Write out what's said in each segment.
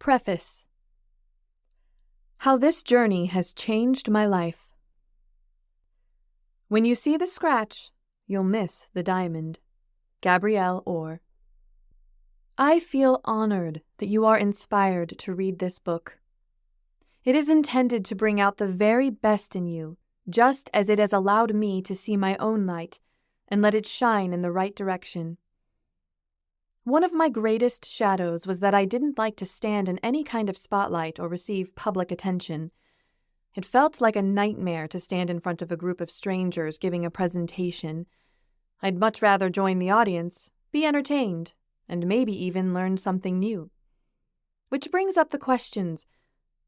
Preface. How this journey has changed my life. When you see the scratch, you'll miss the diamond. Gabrielle Orr. I feel honored that you are inspired to read this book. It is intended to bring out the very best in you, just as it has allowed me to see my own light and let it shine in the right direction. One of my greatest shadows was that I didn't like to stand in any kind of spotlight or receive public attention. It felt like a nightmare to stand in front of a group of strangers giving a presentation. I'd much rather join the audience, be entertained, and maybe even learn something new. Which brings up the questions: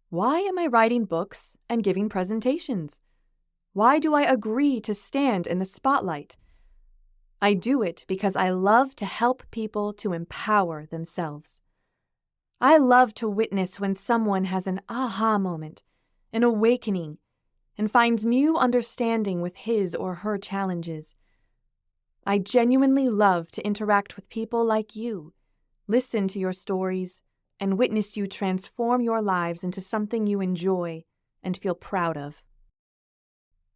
why am I writing books and giving presentations? Why do I agree to stand in the spotlight? I do it because I love to help people to empower themselves. I love to witness when someone has an aha moment, an awakening, and finds new understanding with his or her challenges. I genuinely love to interact with people like you, listen to your stories, and witness you transform your lives into something you enjoy and feel proud of.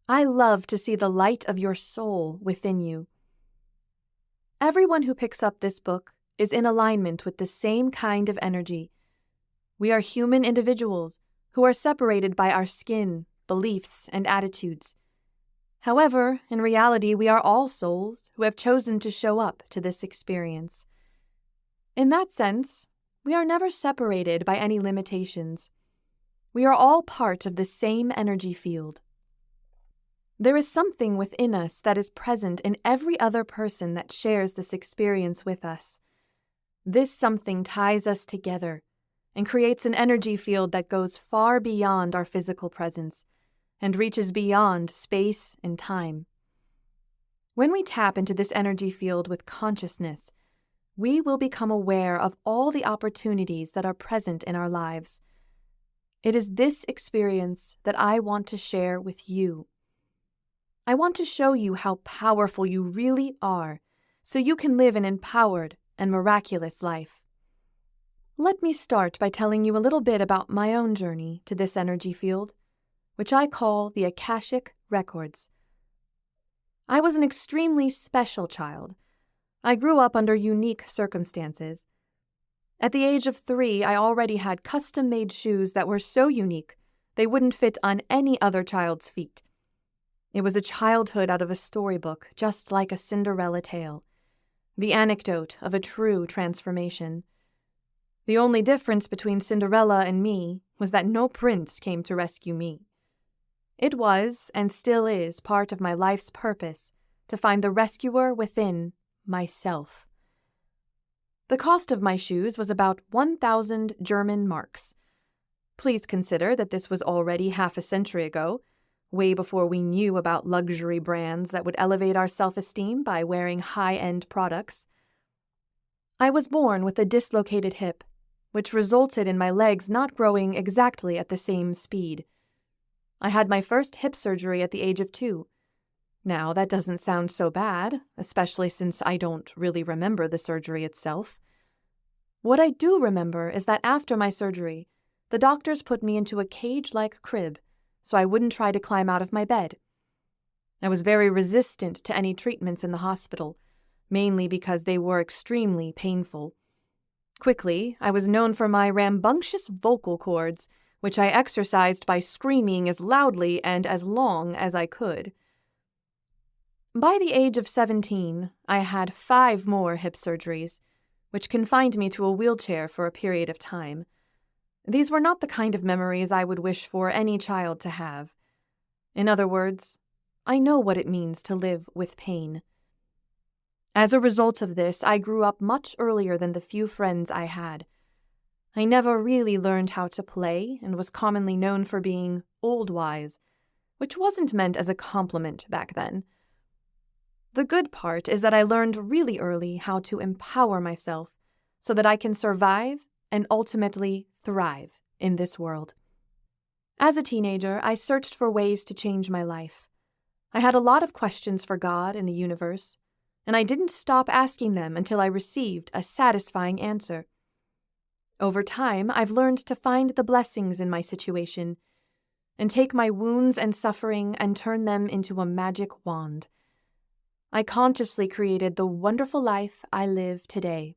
I love to see the light of your soul within you. Everyone who picks up this book is in alignment with the same kind of energy. We are human individuals who are separated by our skin, beliefs, and attitudes. However, in reality, we are all souls who have chosen to show up to this experience. In that sense, we are never separated by any limitations. We are all part of the same energy field. There is something within us that is present in every other person that shares this experience with us. This something ties us together and creates an energy field that goes far beyond our physical presence and reaches beyond space and time. When we tap into this energy field with consciousness, we will become aware of all the opportunities that are present in our lives. It is this experience that I want to share with you. I want to show you how powerful you really are, so you can live an empowered and miraculous life. Let me start by telling you a little bit about my own journey to this energy field, which I call the Akashic Records. I was an extremely special child. I grew up under unique circumstances. At the age of 3, I already had custom-made shoes that were so unique they wouldn't fit on any other child's feet. It was a childhood out of a storybook, just like a Cinderella tale, the anecdote of a true transformation. The only difference between Cinderella and me was that no prince came to rescue me. It was, and still is, part of my life's purpose to find the rescuer within myself. The cost of my shoes was about 1,000 German marks. Please consider that this was already half a century ago, way before we knew about luxury brands that would elevate our self-esteem by wearing high-end products. I was born with a dislocated hip, which resulted in my legs not growing exactly at the same speed. I had my first hip surgery at the age of 2. Now, that doesn't sound so bad, especially since I don't really remember the surgery itself. What I do remember is that after my surgery, the doctors put me into a cage-like crib so I wouldn't try to climb out of my bed. I was very resistant to any treatments in the hospital, mainly because they were extremely painful. Quickly, I was known for my rambunctious vocal cords, which I exercised by screaming as loudly and as long as I could. By the age of 17, I had 5 more hip surgeries, which confined me to a wheelchair for a period of time. These were not the kind of memories I would wish for any child to have. In other words, I know what it means to live with pain. As a result of this, I grew up much earlier than the few friends I had. I never really learned how to play and was commonly known for being old-wise, which wasn't meant as a compliment back then. The good part is that I learned really early how to empower myself so that I can survive and ultimately thrive in this world. As a teenager, I searched for ways to change my life. I had a lot of questions for God and the universe, and I didn't stop asking them until I received a satisfying answer. Over time, I've learned to find the blessings in my situation and take my wounds and suffering and turn them into a magic wand. I consciously created the wonderful life I live today.